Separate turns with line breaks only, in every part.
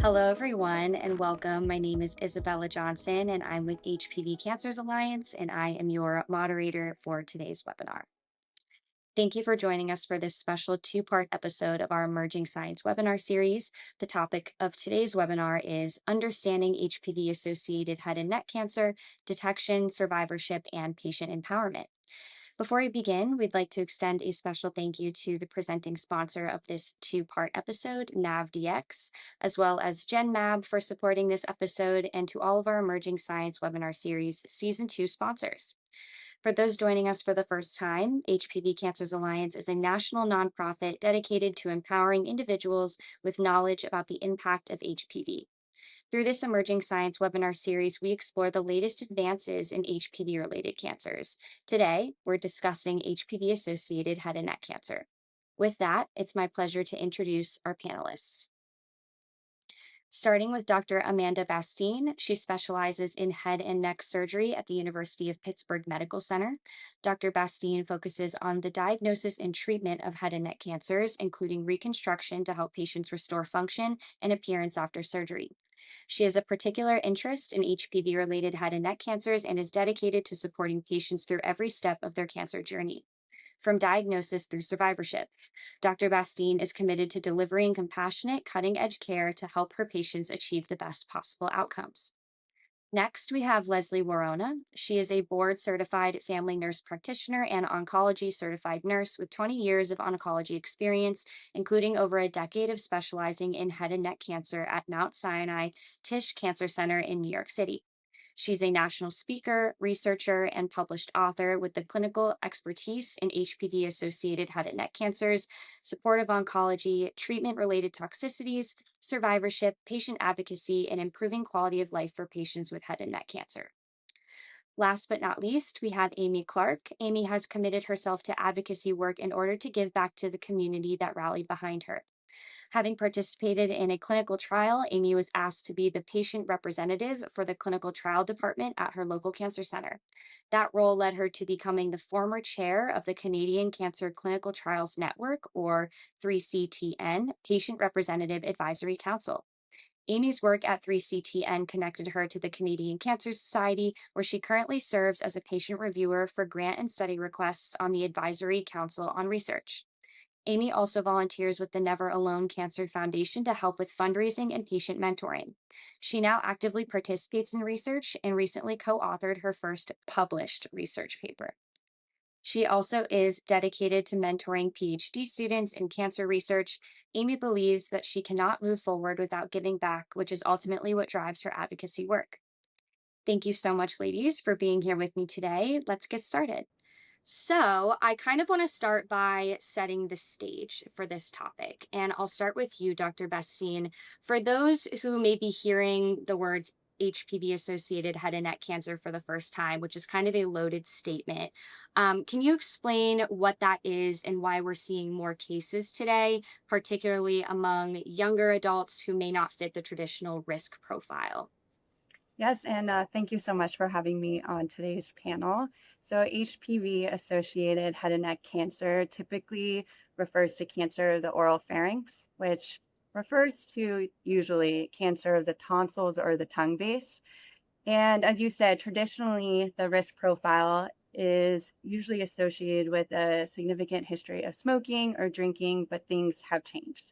Hello, everyone, and welcome. My name is Isabella Johnson, and I'm with HPV Cancers Alliance, and I am your moderator for today's webinar. Thank you for joining us for this special two-part episode of our Emerging Science webinar series. The topic of today's webinar is Understanding HPV-Associated Head and Neck Cancer, Detection, Survivorship, and Patient Empowerment. Before we begin, we'd like to extend a special thank you to the presenting sponsor of this two-part episode, NavDX, as well as GenMab for supporting this episode, and to all of our Emerging Science webinar series Season 2 sponsors. For those joining us for the first time, HPV Cancers Alliance is a national nonprofit dedicated to empowering individuals with knowledge about the impact of HPV. Through this Emerging Science webinar series, we explore the latest advances in HPV-related cancers. Today, we're discussing HPV-associated head and neck cancer. With that, it's my pleasure to introduce our panelists. Starting with Dr. Amanda Bastine, she specializes in head and neck surgery at the University of Pittsburgh Medical Center. Dr. Bastine focuses on the diagnosis and treatment of head and neck cancers, including reconstruction to help patients restore function and appearance after surgery. She has a particular interest in HPV-related head and neck cancers and is dedicated to supporting patients through every step of their cancer journey. From diagnosis through survivorship, Dr. Bastine is committed to delivering compassionate, cutting-edge care to help her patients achieve the best possible outcomes. Next, we have Leslie Warona. She is a board-certified family nurse practitioner and oncology-certified nurse with 20 years of oncology experience, including over a decade of specializing in head and neck cancer at Mount Sinai Tisch Cancer Center in New York City. She's a national speaker, researcher, and published author with the clinical expertise in HPV-associated head and neck cancers, supportive oncology, treatment-related toxicities, survivorship, patient advocacy, and improving quality of life for patients with head and neck cancer. Last but not least, we have Amy Clark. Amy has committed herself to advocacy work in order to give back to the community that rallied behind her. Having participated in a clinical trial, Amy was asked to be the patient representative for the clinical trial department at her local cancer center. That role led her to becoming the former chair of the Canadian Cancer Clinical Trials Network, or 3CTN, Patient Representative Advisory Council. Amy's work at 3CTN connected her to the Canadian Cancer Society, where she currently serves as a patient reviewer for grant and study requests on the Advisory Council on Research. Amy also volunteers with the Never Alone Cancer Foundation to help with fundraising and patient mentoring. She now actively participates in research and recently co-authored her first published research paper. She also is dedicated to mentoring PhD students in cancer research. Amy believes that she cannot move forward without giving back, which is ultimately what drives her advocacy work. Thank you so much, ladies, for being here with me today. Let's get started. So, I kind of want to start by setting the stage for this topic. And I'll start with you, Dr. Bastine. For those who may be hearing the words HPV associated head and neck cancer for the first time, which is kind of a loaded statement, can you explain what that is and why we're seeing more cases today, particularly among younger adults who may not fit the traditional risk profile?
Yes, and thank you so much for having me on today's panel. So HPV-associated head and neck cancer typically refers to cancer of the oral pharynx, which refers to usually cancer of the tonsils or the tongue base. And as you said, traditionally, the risk profile is usually associated with a significant history of smoking or drinking, but things have changed.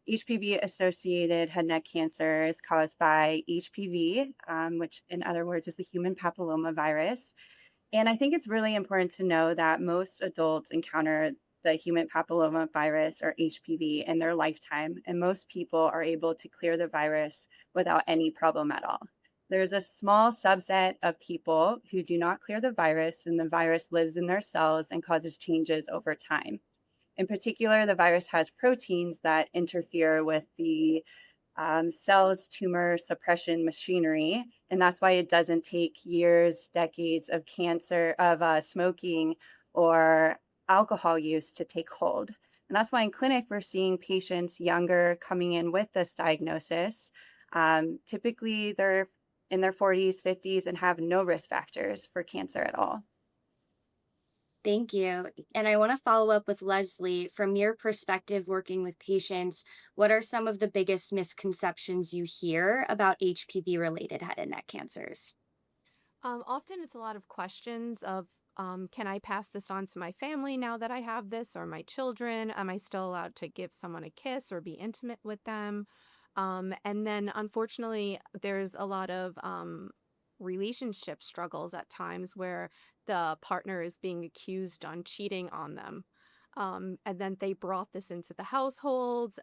HPV-associated head and neck cancer is caused by HPV, which in other words is the human papilloma virus. And I think it's really important to know that most adults encounter the human papilloma virus, or HPV, in their lifetime, and most people are able to clear the virus without any problem at all. There's a small subset of people who do not clear the virus, and the virus lives in their cells and causes changes over time. In particular, the virus has proteins that interfere with the cell's tumor suppression machinery, and that's why it doesn't take years, decades of smoking or alcohol use to take hold. And that's why in clinic, we're seeing patients younger coming in with this diagnosis. Typically, they're in their 40s, 50s, and have no risk factors for cancer at all.
Thank you. And I want to follow up with Leslie. From your perspective, working with patients, what are some of the biggest misconceptions you hear about HPV related head and neck cancers?
Often it's a lot of questions of, can I pass this on to my family now that I have this, or my children? Am I still allowed to give someone a kiss or be intimate with them? And then, unfortunately, there's a lot of relationship struggles at times where the partner is being accused on cheating on them. And then they brought this into the household.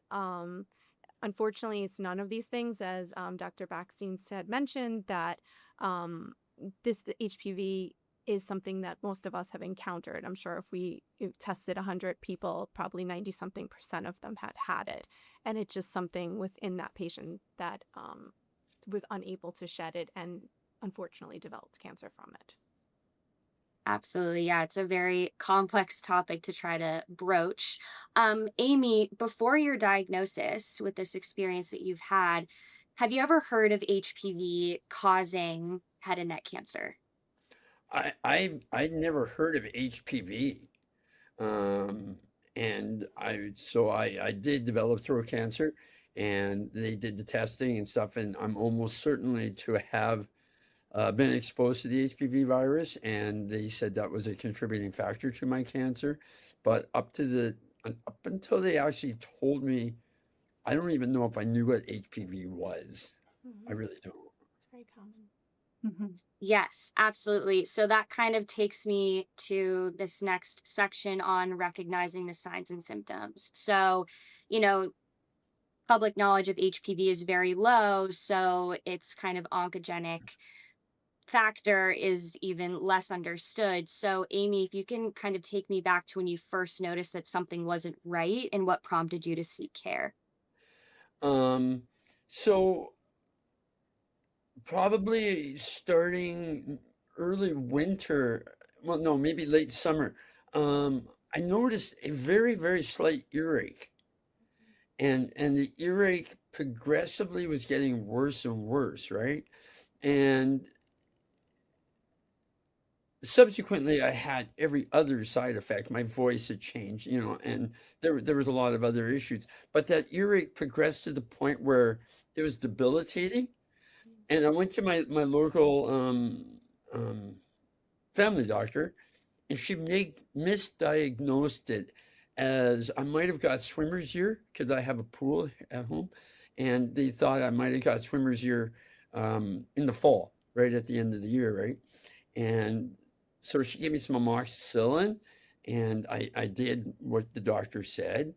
Unfortunately, it's none of these things, as Dr. Backstein said, mentioned that the HPV is something that most of us have encountered. I'm sure if we tested 100 people, probably 90 something percent of them had it. And it's just something within that patient that was unable to shed it and unfortunately developed cancer from it.
Absolutely. Yeah, it's a very complex topic to try to broach. Amy, before your diagnosis with this experience that you've had, have you ever heard of HPV causing head and neck cancer?
I'd never heard of HPV. Um, and I did develop throat cancer, and they did the testing and stuff, and I'm almost certainly to have been exposed to the HPV virus, and they said that was a contributing factor to my cancer. But up until they actually told me, I don't even know if I knew what HPV was. I
Mhm.
really don't.
It's very common.
Mhm.
Yes, absolutely. So that kind of takes me to this next section on recognizing the signs and symptoms. So, you know, public knowledge of HPV is very low, so its kind of oncogenic factor is even less understood. So, Amy, if you can kind of take me back to when you first noticed that something wasn't right and what prompted you to seek care.
Um, so Probably starting early winter, well, no, maybe late summer. I noticed a very, very slight earache, and the earache progressively was getting worse and worse, right? And subsequently, I had every other side effect. My voice had changed, and there was a lot of other issues. But that earache progressed to the point where it was debilitating. And I went to my local um, family doctor, and she misdiagnosed it as I might have got swimmer's ear because I have a pool at home, and they thought I might have got swimmer's ear in the fall, right at the end of the year, right? And so she gave me some amoxicillin, and I did what the doctor said,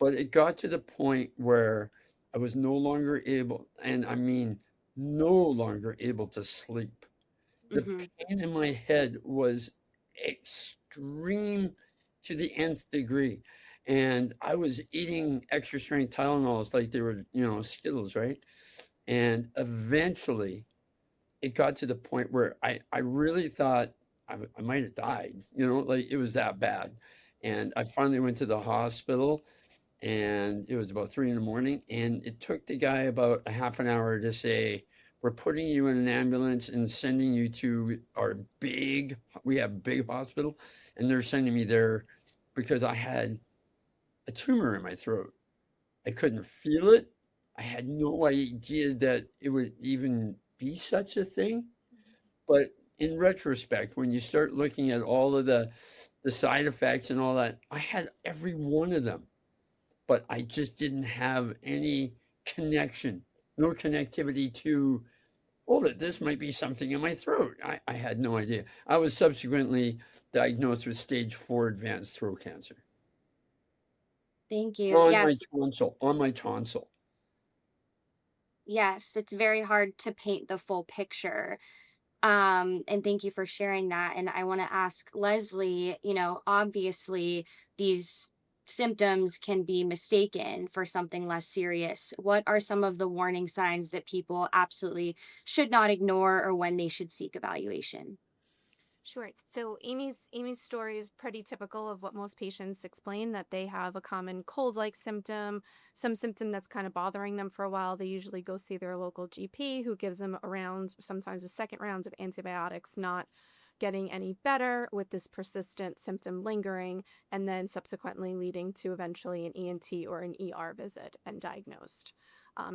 but it got to the point where I was no longer able, and I mean no longer able to sleep. The
Hmm.
pain in my head was extreme to the nth degree. And I was eating extra strength Tylenols like they were, Skittles, right? And eventually it got to the point where I really thought I might have died, like it was that bad. And I finally went to the hospital, and it was about 3 in the morning, and it took the guy about a half an hour to say, we're putting you in an ambulance and sending you to our we have a big hospital, and they're sending me there because I had a tumor in my throat. I couldn't feel it. I had no idea that it would even be such a thing. But in retrospect, when you start looking at all of the side effects and all that, I had every one of them, but I just didn't have any connection, no connectivity to, oh, that this might be something in my throat. I had no idea. I was subsequently diagnosed with stage 4 advanced throat cancer
Thank you.
on my
Yes,
tonsil, on my tonsil.
yes, it's very hard to paint the full picture. And thank you for sharing that. And I want to ask Leslie, obviously these symptoms can be mistaken for something less serious. What are some of the warning signs that people absolutely should not ignore or when they should seek evaluation?
Sure. So Amy's story is pretty typical of what most patients explain, that they have a common cold-like symptom, some symptom that's kind of bothering them for a while. They usually go see their local GP, who gives them a round, sometimes a second round of antibiotics, getting any better with this persistent symptom lingering, and then subsequently leading to eventually an ENT or an ER visit and diagnosed.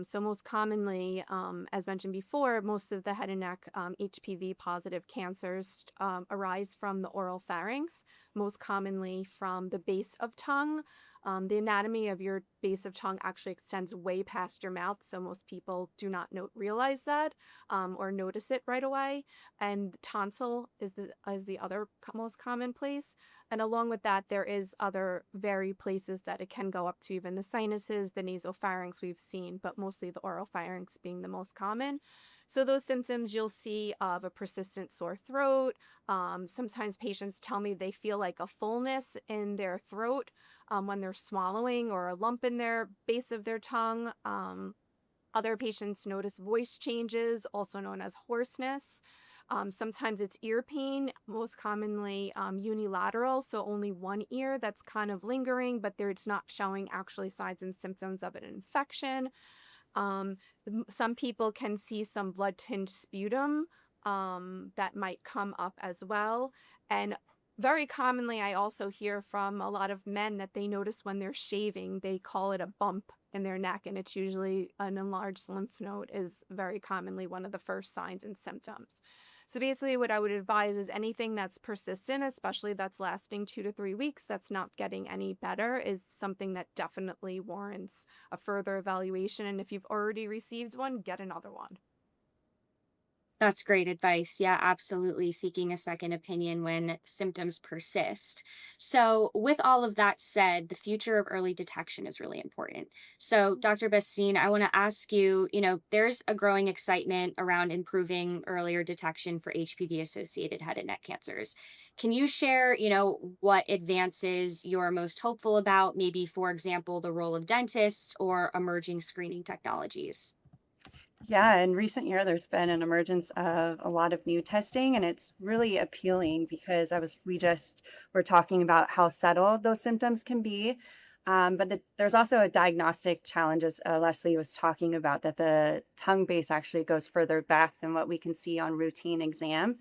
So most commonly, as mentioned before, most of the head and neck HPV positive cancers arise from the oral pharynx, most commonly from the base of tongue. The anatomy of your base of tongue actually extends way past your mouth, so most people do not realize that or notice it right away. And the tonsil is the other most common place. And along with that, there is other very places that it can go up to, even the sinuses, the nasopharynx we've seen, but mostly the oral pharynx being the most common. So those symptoms you'll see of a persistent sore throat. Sometimes patients tell me they feel like a fullness in their throat when they're swallowing, or a lump in their base of their tongue. Other patients notice voice changes, also known as hoarseness. Sometimes it's ear pain, most commonly unilateral, so only one ear that's kind of lingering, but it's not showing actually signs and symptoms of an infection. Some people can see some blood-tinged sputum that might come up as well. And very commonly, I also hear from a lot of men that they notice when they're shaving, they call it a bump in their neck, and it's usually an enlarged lymph node is very commonly one of the first signs and symptoms. So basically what I would advise is anything that's persistent, especially that's lasting 2 to 3 weeks, that's not getting any better, is something that definitely warrants a further evaluation. And if you've already received one, get another one.
That's great advice. Yeah, absolutely. Seeking a second opinion when symptoms persist. So, with all of that said, the future of early detection is really important. So, Dr. Bestine, I want to ask you, there's a growing excitement around improving earlier detection for HPV associated head and neck cancers. Can you share, what advances you're most hopeful about? Maybe, for example, the role of dentists or emerging screening technologies?
Yeah, in recent year, there's been an emergence of a lot of new testing, and it's really appealing because we just were talking about how subtle those symptoms can be. There's also a diagnostic challenge, as Leslie was talking about, that the tongue base actually goes further back than what we can see on routine exam.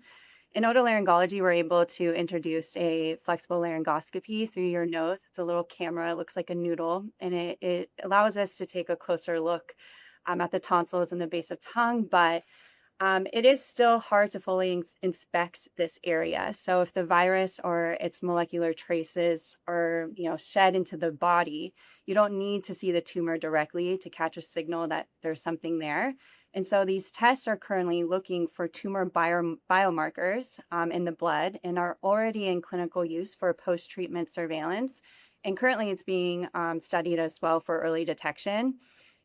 In otolaryngology, we're able to introduce a flexible laryngoscopy through your nose. It's a little camera, it looks like a noodle, and it allows us to take a closer look at the tonsils and the base of tongue, but it is still hard to fully inspect this area. So if the virus or its molecular traces are, shed into the body, you don't need to see the tumor directly to catch a signal that there's something there. And so these tests are currently looking for tumor biomarkers in the blood and are already in clinical use for post-treatment surveillance. And currently it's being studied as well for early detection.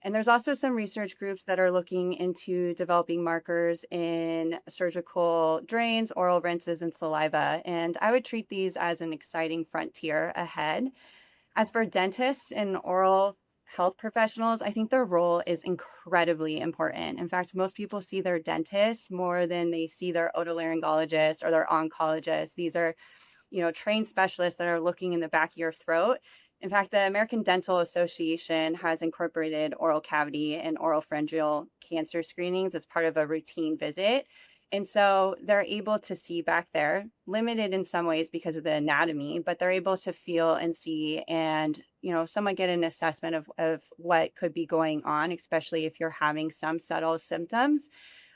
And there's also some research groups that are looking into developing markers in surgical drains, oral rinses, and saliva. And I would treat these as an exciting frontier ahead. As for dentists and oral health professionals, I think their role is incredibly important. In fact, most people see their dentist more than they see their otolaryngologist or their oncologist. These are, trained specialists that are looking in the back of your throat. In fact, the American Dental Association has incorporated oral cavity and oral pharyngeal cancer screenings as part of a routine visit. And so they're able to see back there, limited in some ways because of the anatomy, but they're able to feel and see and, somewhat get an assessment of what could be going on, especially if you're having some subtle symptoms.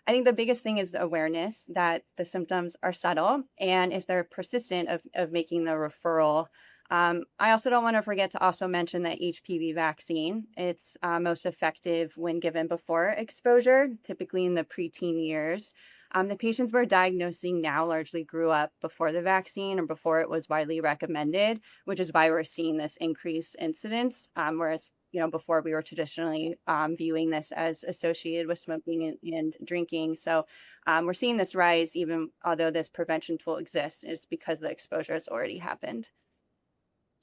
I think the biggest thing is the awareness that the symptoms are subtle, and if they're persistent, of making the referral. I also don't want to forget to also mention that HPV vaccine. It's most effective when given before exposure, typically in the preteen years. The patients we're diagnosing now largely grew up before the vaccine or before it was widely recommended, which is why we're seeing this increased incidence, whereas before we were traditionally viewing this as associated with smoking and drinking. So we're seeing this rise even although this prevention tool exists. It's because the exposure has already happened.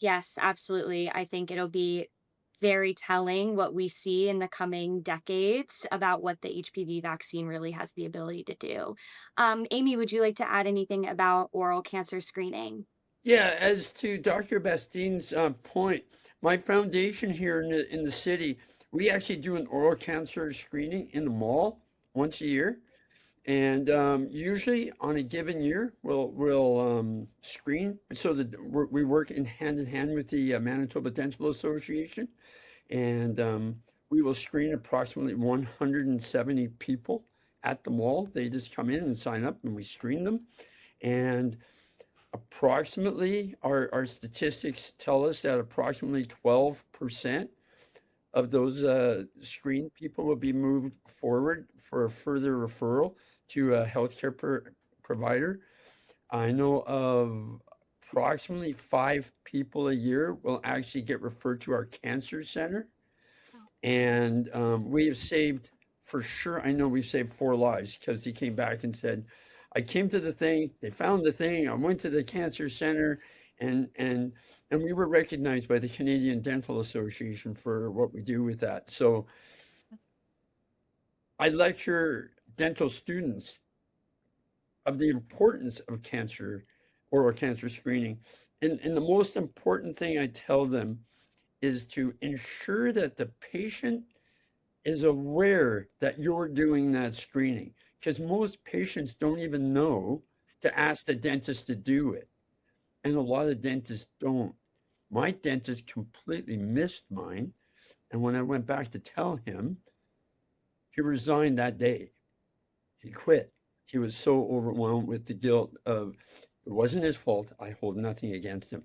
Yes, absolutely. I think it'll be very telling what we see in the coming decades about what the HPV vaccine really has the ability to do. Amy, would you like to add anything about oral cancer screening?
Yeah, as to Dr. Bastine's point, my foundation here in the city, we actually do an oral cancer screening in the mall once a year. And usually on a given year, we'll screen so that we work in hand with the Manitoba Dental Association, and we will screen approximately 170 people at the mall. They just come in and sign up, and we screen them. And approximately, our statistics tell us that approximately 12% of those screened people will be moved forward for a further referral to a healthcare provider. I know of approximately 5 people a year will actually get referred to our cancer center. And we have saved, for sure, I know we've saved 4 lives because he came back and said, I came to the thing, they found the thing, I went to the cancer center, and we were recognized by the Canadian Dental Association for what we do with that. So I lecture dental students of the importance of cancer, oral cancer screening. And the most important thing I tell them is to ensure that the patient is aware that you're doing that screening, because most patients don't even know to ask the dentist to do it. And a lot of dentists don't. My dentist completely missed mine. And when I went back to tell him, he resigned that day. He quit. He was so overwhelmed with the guilt of it wasn't his fault. I hold nothing against him.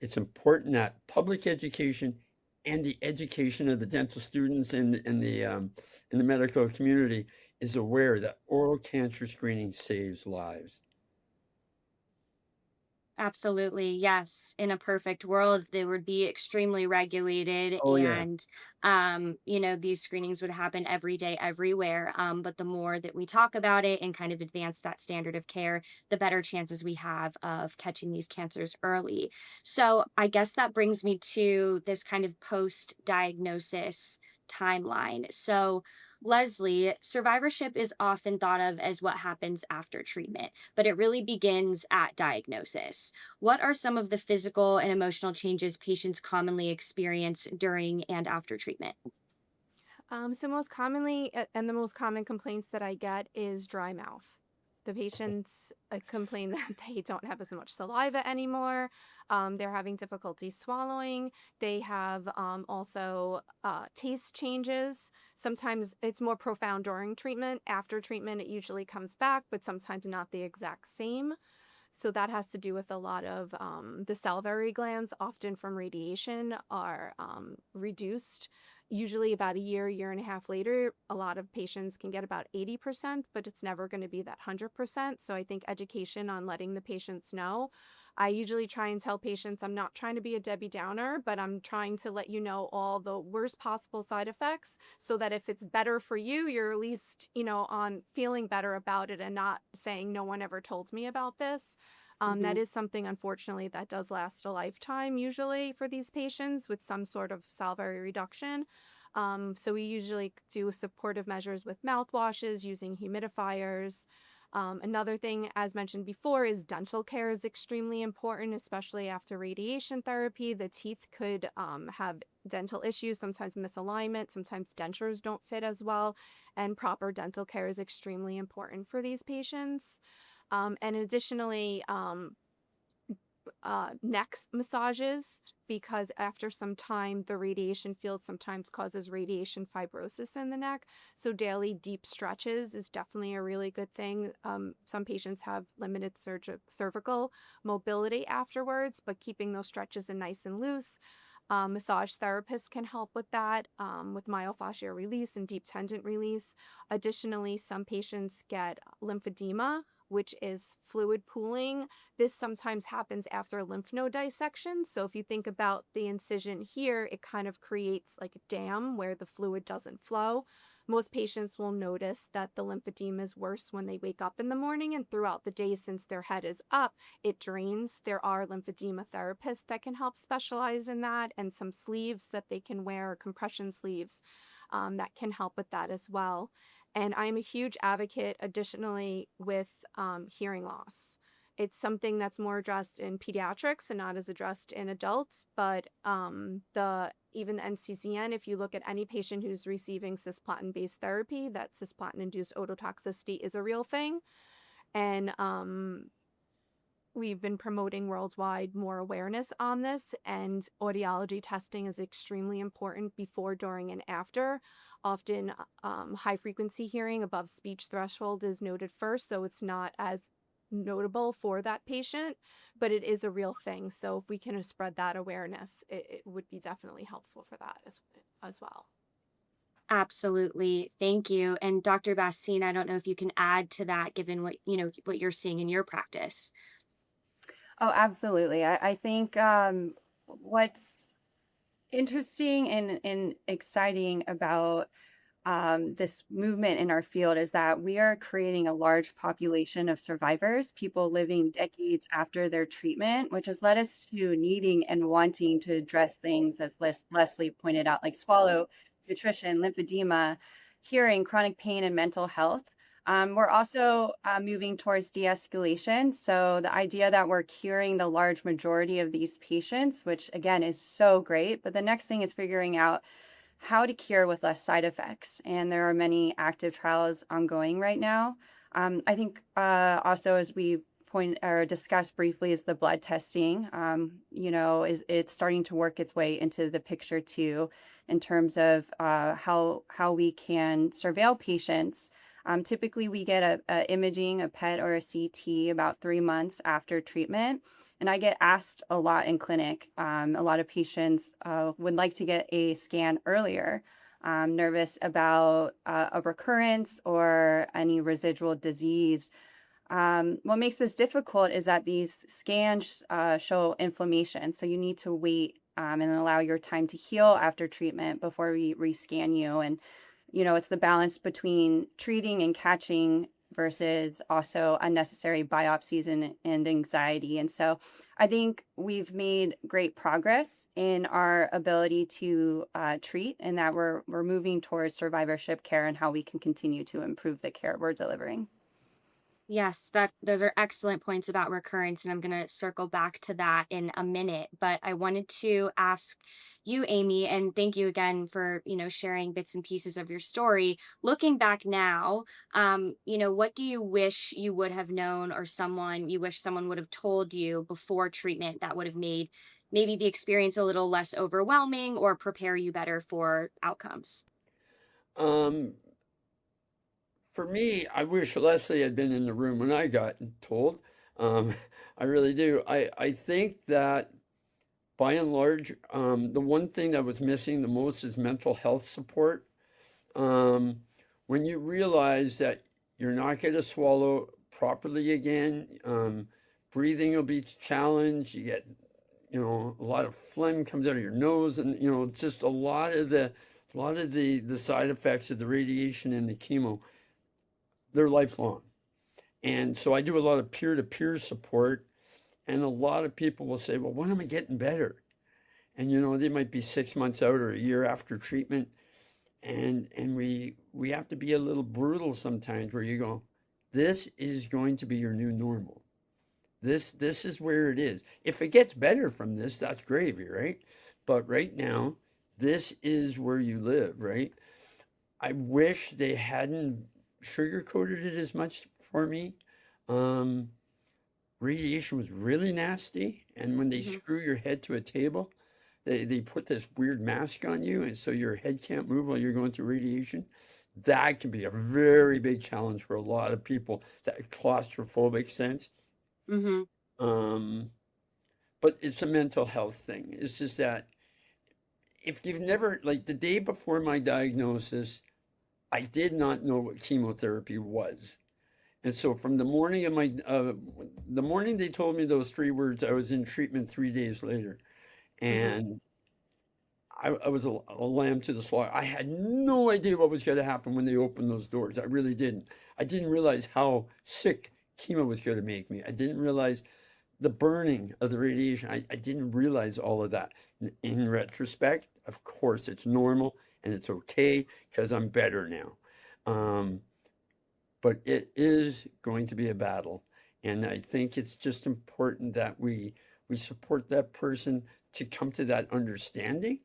It's important that public education and the education of the dental students in the medical community is aware that oral cancer screening saves lives.
Absolutely. Yes. In a perfect world, they would be extremely regulated
Oh yeah.
and these screenings would happen every day, everywhere. But the more that we talk about it and kind of advance that standard of care, the better chances we have of catching these cancers early. So I guess that brings me to this kind of post-diagnosis timeline. So Leslie, survivorship is often thought of as what happens after treatment, but it really begins at diagnosis. What are some of the physical and emotional changes patients commonly experience during and after treatment?
So most commonly, and the most common complaints that I get is dry mouth. The patients complain that they don't have as much saliva anymore. They're having difficulty swallowing. They have also taste changes. Sometimes it's more profound during treatment. After treatment, it usually comes back, but sometimes not the exact same. So that has to do with a lot of the salivary glands, often from radiation, are reduced. Usually about a year and a half later, a lot of patients can get about 80%, but it's never going to be that 100%. So I think education on letting the patients know. I usually try and tell patients I'm not trying to be a Debbie Downer, but I'm trying to let you know all the worst possible side effects so that if it's better for you, you're at least, on feeling better about it and not saying no one ever told me about this. That
Mhm.
is something, unfortunately, that does last a lifetime, usually for these patients with some sort of salivary reduction. So we usually do supportive measures with mouthwashes, using humidifiers. Another thing, as mentioned before, is dental care is extremely important, especially after radiation therapy. The teeth could have dental issues, sometimes misalignment, sometimes dentures don't fit as well, and proper dental care is extremely important for these patients. And additionally, neck massages, because after some time, the radiation field sometimes causes radiation fibrosis in the neck. So daily deep stretches is definitely a really good thing. Some patients have limited cervical mobility afterwards, but keeping those stretches in nice and loose. Massage therapists can help with that, with myofascial release and deep tendon release. Additionally, some patients get lymphedema, which is fluid pooling. This sometimes happens after lymph node dissection. So if you think about the incision here, it kind of creates like a dam where the fluid doesn't flow. Most patients will notice that the lymphedema is worse when they wake up in the morning, and throughout the day, since their head is up, it drains. There are lymphedema therapists that can help specialize in that, and some sleeves that they can wear, compression sleeves, that can help with that as well. And I'm a huge advocate, additionally, with hearing loss. It's something that's more addressed in pediatrics and not as addressed in adults. But even the NCCN, if you look at any patient who's receiving cisplatin-based therapy, that cisplatin-induced ototoxicity is a real thing. And we've been promoting worldwide more awareness on this, and audiology testing is extremely important before, during, and after. Often high frequency hearing above speech threshold is noted first, so it's not as notable for that patient, but it is a real thing. So if we can spread that awareness, it would be definitely helpful for that as well.
Absolutely. Thank you. And Dr. Bastine, I don't know if you can add to that given what, what you're seeing in your practice.
Oh, absolutely. I think what's interesting and exciting about this movement in our field is that we are creating a large population of survivors, people living decades after their treatment, which has led us to needing and wanting to address things, as Leslie pointed out, like swallow, nutrition, lymphedema, hearing, chronic pain, and mental health. We're also moving towards de-escalation. So the idea that we're curing the large majority of these patients, which again is so great, but the next thing is figuring out how to cure with less side effects. And there are many active trials ongoing right now. I think also, as we point or discussed briefly, is the blood testing. It's starting to work its way into the picture too, in terms of how we can surveil patients. Typically, we get a imaging, a PET or a CT about 3 months after treatment. And I get asked a lot in clinic. A lot of patients would like to get a scan earlier, nervous about a recurrence or any residual disease. What makes this difficult is that these scans show inflammation. So you need to wait and allow your time to heal after treatment before we rescan you. And it's the balance between treating and catching versus also unnecessary biopsies and anxiety. And so I think we've made great progress in our ability to treat, and that we're moving towards survivorship care and how we can continue to improve the care we're delivering.
Yes, those are excellent points about recurrence, and I'm going to circle back to that in a minute. But I wanted to ask you, Amy, and thank you again for sharing bits and pieces of your story. Looking back now, what do you wish you would have known, or you wish someone would have told you before treatment that would have made maybe the experience a little less overwhelming or prepare you better for outcomes?
Um, for me, I wish Leslie had been in the room when I got told. Um, I really do. I think that by and large, the one thing that was missing the most is mental health support. Um, when you realize that you're not going to swallow properly again, breathing will be challenged. You get, a lot of phlegm comes out of your nose, and just a lot of the side effects of the radiation and the chemo, they're lifelong. And so I do a lot of peer-to-peer support, and a lot of people will say, "Well, when am I getting better?" And they might be 6 months out or a year after treatment, and we have to be a little brutal sometimes, where you go, "This is going to be your new normal. This is where it is. If it gets better from this, that's gravy, right? But right now, this is where you live, right?" I wish they hadn't sugarcoated it as much for me. Um, Radiation was really nasty, and when they
Hmm.
screw your head to a table, they put this weird mask on you, and so your head can't move while you're going through radiation. That can be a very big challenge for a lot of people, that claustrophobic sense.
Hmm.
Um, but it's a mental health thing. It's just that if you've never, like the day before my diagnosis, I did not know what chemotherapy was. And so from the morning they told me those 3 words, I was in treatment 3 days later.
Hmm.
And I was a lamb to the slaughter. I had no idea what was going to happen when they opened those doors. I really didn't. I didn't realize how sick chemo was going to make me. I didn't realize the burning of the radiation. I didn't realize all of that. In retrospect, of course, it's normal and it's okay because I'm better now. Um, but it is going to be a battle. And I think it's just important that we support that person to come to that understanding.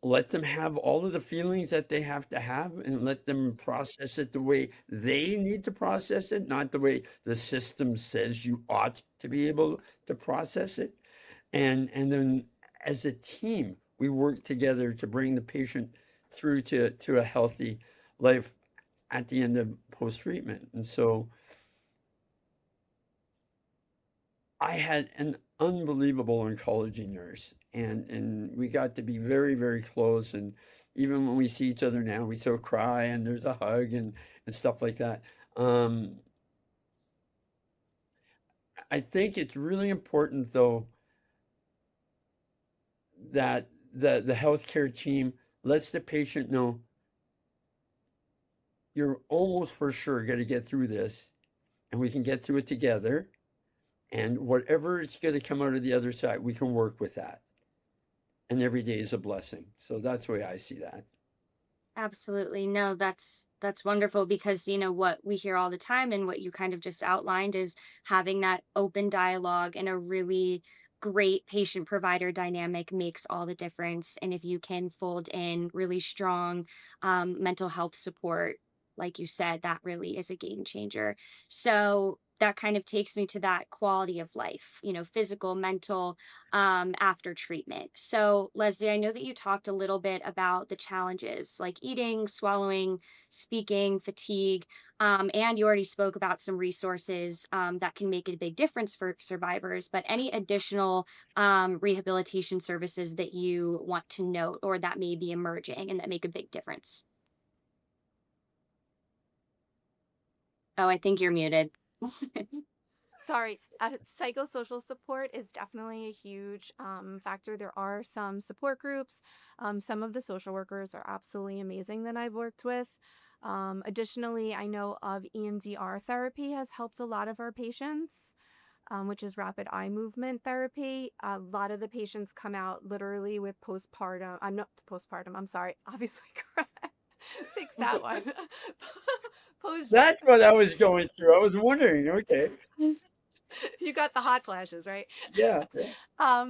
Let them have all of the feelings that they have to have and let them process it the way they need to process it, not the way the system says you ought to be able to process it. And then as a team, we work together to bring the patient through to a healthy life at the end of post-treatment. And so I had an unbelievable oncology nurse, and we got to be very, very close. And even when we see each other now, we still cry and there's a hug and stuff like that. Um, I think it's really important, though, that the healthcare team lets the patient know you're almost for sure going to get through this, and we can get through it together. And whatever is going to come out of the other side, we can work with that. And every day is a blessing. So that's the way I see that.
Absolutely. No, that's wonderful because what we hear all the time and what you kind of just outlined is having that open dialogue and a really great patient provider dynamic makes all the difference. And if you can fold in really strong mental health support, like you said, that really is a game changer. So that kind of takes me to that quality of life, physical, mental, after treatment. So, Leslie, I know that you talked a little bit about the challenges like eating, swallowing, speaking, fatigue, and you already spoke about some resources that can make a big difference for survivors. But any additional rehabilitation services that you want to note or that may be emerging and that make a big difference? Oh, I think you're muted.
Sorry, psychosocial support is definitely a huge factor. There are some support groups. Some of the social workers are absolutely amazing that I've worked with. Additionally, I know of EMDR therapy has helped a lot of our patients, which is rapid eye movement therapy. A lot of the patients come out literally with postpartum. I'm not postpartum. I'm sorry. Obviously, correct. Fix that one. Post.
That's what I was going through. I was wondering, okay.
You got the hot flashes, right?
Yeah, yeah.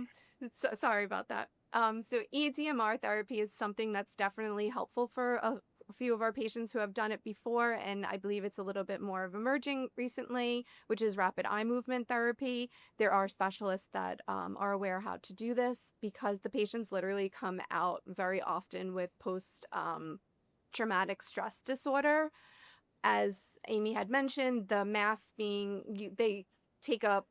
Sorry about that. So EDMR therapy is something that's definitely helpful for a few of our patients who have done it before, and I believe it's a little bit more of emerging recently, which is rapid eye movement therapy. There are specialists that are aware how to do this because the patients literally come out very often with post traumatic stress disorder. As Amy had mentioned, the mass they take a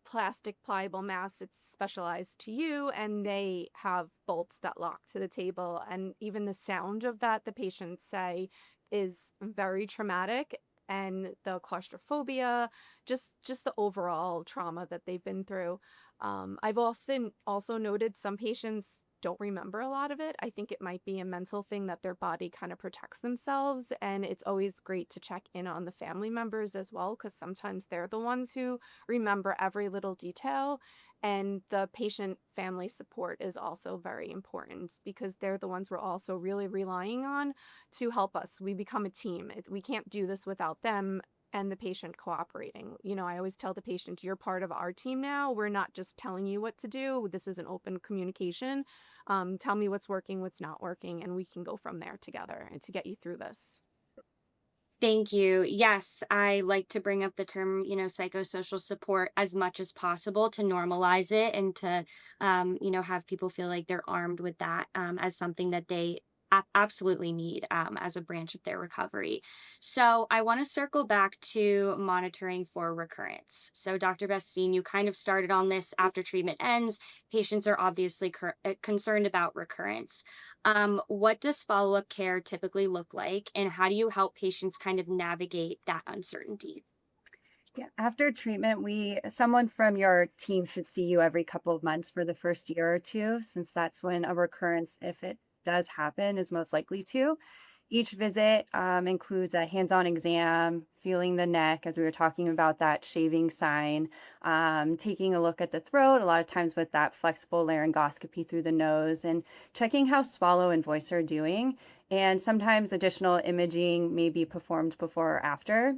plastic pliable mass, it's specialized to you, and they have bolts that lock to the table, and even the sound of that, the patients say, is very traumatic, and the claustrophobia, just the overall trauma that they've been through. I've often also noted some patients don't remember a lot of it. I think it might be a mental thing that their body kind of protects themselves. And it's always great to check in on the family members as well, because sometimes they're the ones who remember every little detail. And the patient family support is also very important because they're the ones we're also really relying on to help us. We become a team. We can't do this without them and the patient cooperating. I always tell the patient, you're part of our team now. We're not just telling you what to do. This is an open communication. Tell me what's working, what's not working, and we can go from there together and to get you through this.
Thank you. Yes, I like to bring up the term, psychosocial support as much as possible to normalize it and to, have people feel like they're armed with that as something that they absolutely need as a branch of their recovery. So I want to circle back to monitoring for recurrence. So, Dr. Bestine, you kind of started on this after treatment ends. Patients are obviously concerned about recurrence. What does follow-up care typically look like, and how do you help patients kind of navigate that uncertainty?
Yeah, after treatment, someone from your team should see you every couple of months for the first year or two, since that's when a recurrence, if it does happen, is most likely to. Each visit includes a hands-on exam, feeling the neck, as we were talking about that shaving sign, taking a look at the throat, a lot of times with that flexible laryngoscopy through the nose, and checking how swallow and voice are doing. And sometimes additional imaging may be performed before or after.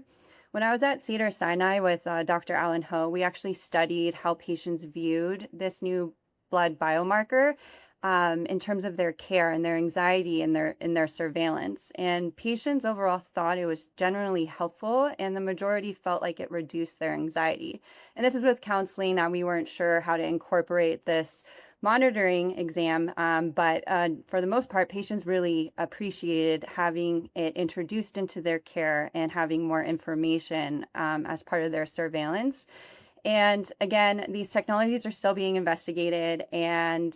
When I was at Cedars-Sinai with Dr. Alan Ho, we actually studied how patients viewed this new blood biomarker in terms of their care and their anxiety and their surveillance. And patients overall thought it was generally helpful, and the majority felt like it reduced their anxiety. And this is with counseling that we weren't sure how to incorporate this monitoring exam, but for the most part, patients really appreciated having it introduced into their care and having more information as part of their surveillance. And again, these technologies are still being investigated. And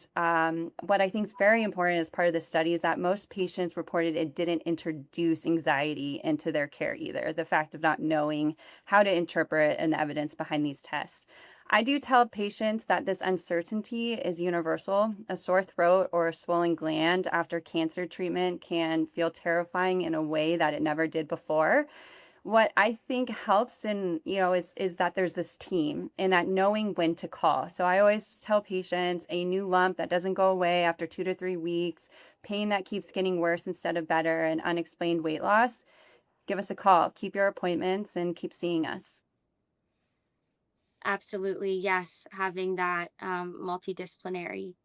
what I think is very important as part of this study is that most patients reported it didn't introduce anxiety into their care either, the fact of not knowing how to interpret and the evidence behind these tests. I do tell patients that this uncertainty is universal. A sore throat or a swollen gland after cancer treatment can feel terrifying in a way that it never did before. What I think helps and is that there's this team and that knowing when to call. So I always tell patients a new lump that doesn't go away after 2 to 3 weeks, pain that keeps getting worse instead of better, and unexplained weight loss, give us a call. Keep your appointments and keep seeing us.
Absolutely, yes. Having that multidisciplinary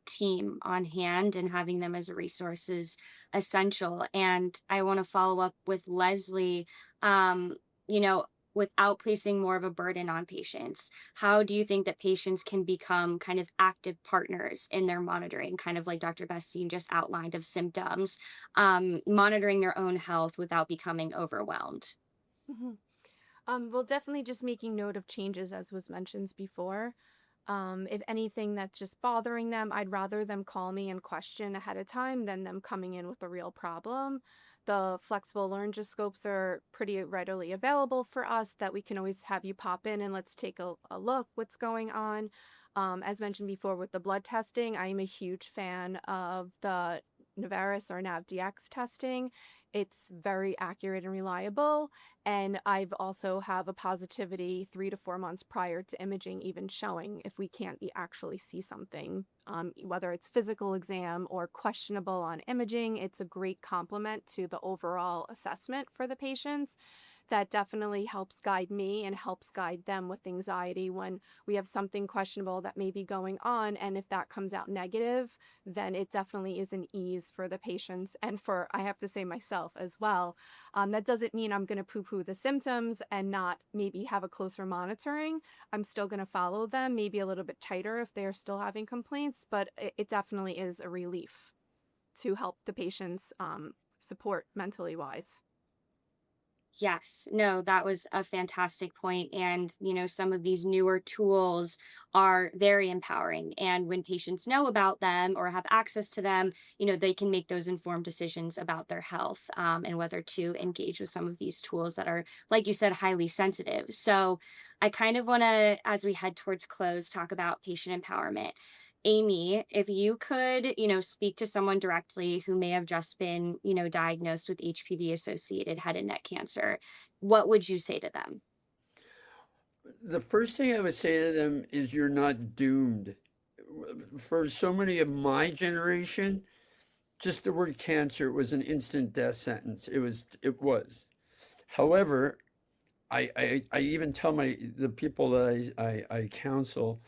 team on hand and having them as a resource is essential. And I want to follow up with Leslie, um, you know, without placing more of a burden on patients. How do you think that patients can become kind of active partners in their monitoring, kind of like Dr. Bestine just outlined of symptoms, monitoring their own health without becoming overwhelmed?
Mhm. Well, definitely just making note of changes, as was mentioned before. If anything that's just bothering them, I'd rather them call me and question ahead of time than them coming in with a real problem. The flexible laryngoscopes are pretty readily available for us that we can always have you pop in and let's take a look what's going on. As mentioned before with the blood testing, I am a huge fan of the Navaris or NavDX testing. It's very accurate and reliable. And I've also have a positivity 3 to 4 months prior to imaging even showing if we can't actually see something, whether it's physical exam or questionable on imaging. It's a great complement to the overall assessment for the patients. That definitely helps guide me and helps guide them with anxiety when we have something questionable that may be going on. And if that comes out negative, then it definitely is an ease for the patients and for, I have to say, myself as well. That doesn't mean I'm going to poo poo the symptoms and not maybe have a closer monitoring. I'm still going to follow them, maybe a little bit tighter if they're still having complaints, but it definitely is a relief to help the patients support mentally wise.
Yes, no, that was a fantastic point. And, some of these newer tools are very empowering. And when patients know about them or have access to them, they can make those informed decisions about their health and whether to engage with some of these tools that are, like you said, highly sensitive. So I kind of want to, as we head towards close, talk about patient empowerment. Amy, if you could, speak to someone directly who may have just been, diagnosed with HPV associated head and neck cancer, what would you say to them?
The first thing I would say to them is you're not doomed. For so many of my generation, just the word cancer was an instant death sentence. It was. However, I even tell the people that I counsel,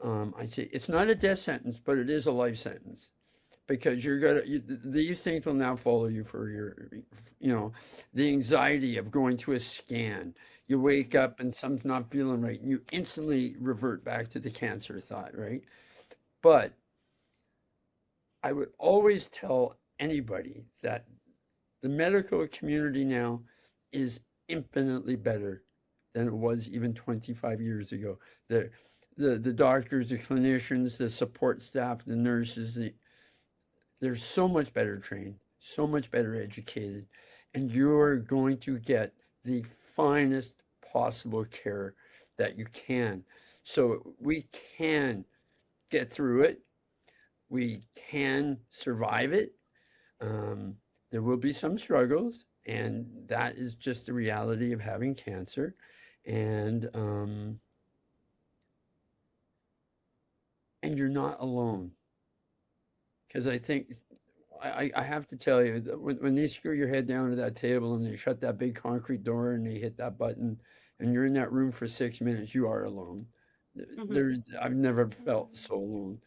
I say it's not a death sentence, but it is a life sentence because these things will now follow you for the anxiety of going to a scan. You wake up and something's not feeling right, and you instantly revert back to the cancer thought, right? But I would always tell anybody that the medical community now is infinitely better than it was even 25 years ago. The the doctors, the clinicians, the support staff, the nurses, they're so much better trained, so much better educated, and you're going to get the finest possible care that you can. So we can get through it. We can survive it. Um, there will be some struggles, and that is just the reality of having cancer. And and you're not alone, because I think I have to tell you that when they screw your head down to that table and they shut that big concrete door and they hit that button and you're in that room for 6 minutes, you are alone.
Mhm.
There, I've never felt so alone.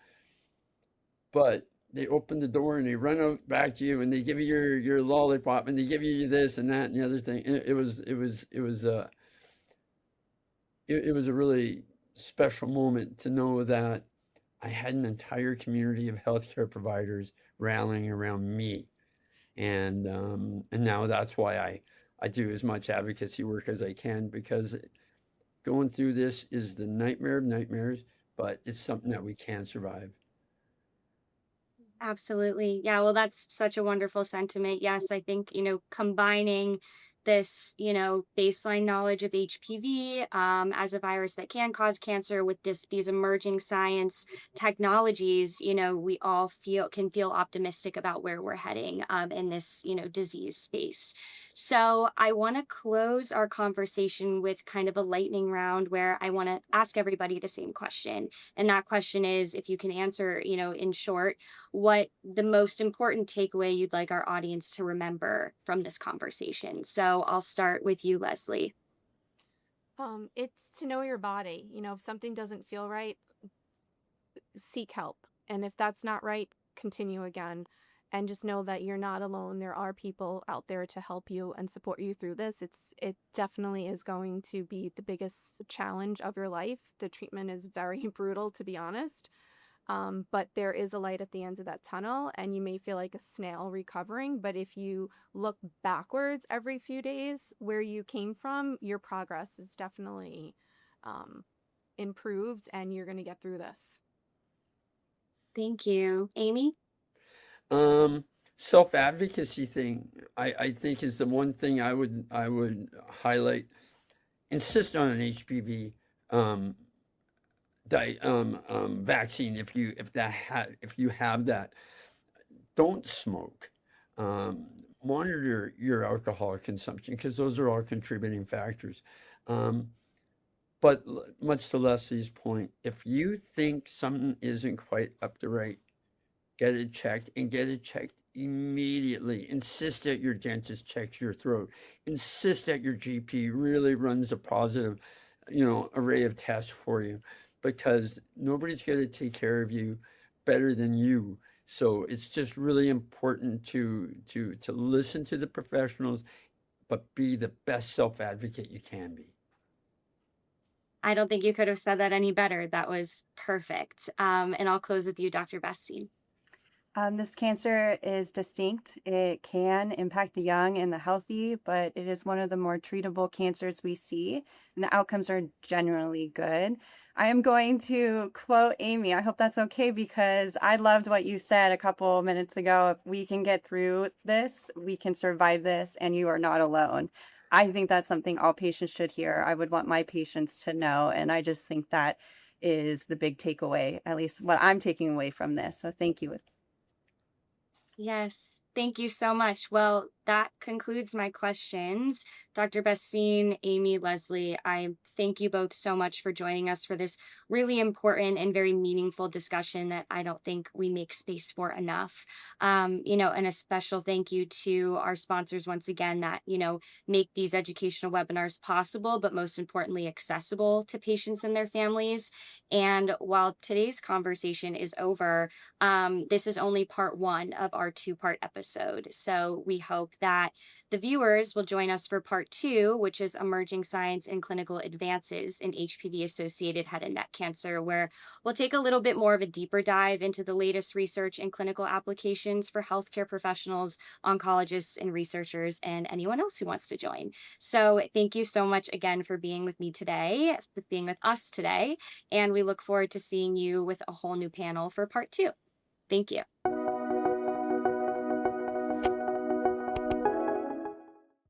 But they open the door and they run out back to you and they give you your lollipop and they give you this and that and the other thing. It was a really special moment to know that I had an entire community of healthcare providers rallying around me, and now that's why I do as much advocacy work as I can because going through this is the nightmare of nightmares, but it's something that we can survive.
Absolutely. Yeah, well, that's such a wonderful sentiment. Yes, I think, combining this, baseline knowledge of HPV as a virus that can cause cancer with these emerging science technologies, we all can feel optimistic about where we're heading in this, disease space. So I want to close our conversation with kind of a lightning round where I want to ask everybody the same question. And that question is, if you can answer, in short, what the most important takeaway you'd like our audience to remember from this conversation. So I'll start with you, Leslie.
It's to know your body. If something doesn't feel right, seek help. And if that's not right, continue again. And just know that you're not alone. There are people out there to help you and support you through this. It definitely is going to be the biggest challenge of your life. The treatment is very brutal, to be honest. But there is a light at the end of that tunnel, and you may feel like a snail recovering. But if you look backwards every few days where you came from, your progress is definitely improved, and you're going to get through this.
Thank you. Amy?
Um, Self-advocacy thing, I think is the one thing I would highlight. Insist on an HPV um, vaccine if you have that. Don't smoke. Um, Monitor your alcohol consumption because those are all contributing factors. Um, but much to Leslie's point, if you think something isn't quite up to right, get it checked and get it checked immediately. Insist that your dentist checks your throat. Insist that your GP really runs a positive, array of tests for you because nobody's going to take care of you better than you. So it's just really important to listen to the professionals, but be the best self advocate you can be.
I don't think you could have said that any better. That was perfect. And I'll close with you, Dr. Bastine.
This cancer is distinct. It can impact the young and the healthy, but it is one of the more treatable cancers we see, and the outcomes are generally good. I am going to quote Amy. I hope that's okay because I loved what you said a couple minutes ago. If we can get through this, we can survive this, and you are not alone. I think that's something all patients should hear. I would want my patients to know, and I just think that is the big takeaway, at least what I'm taking away from this. So thank you.
Yes, thank you so much. Well, that concludes my questions. Dr. Bastine, Amy, Leslie, I thank you both so much for joining us for this really important and very meaningful discussion that I don't think we make space for enough. And a special thank you to our sponsors once again that, make these educational webinars possible, but most importantly, accessible to patients and their families. And while today's conversation is over, this is only part one of our two-part episode. So we hope that the viewers will join us for part two, which is emerging science and clinical advances in HPV-associated head and neck cancer, where we'll take a little bit more of a deeper dive into the latest research and clinical applications for healthcare professionals, oncologists, and researchers, and anyone else who wants to join. So thank you so much again for being with me today, for being with us today, and we look forward to seeing you with a whole new panel for part two. Thank you.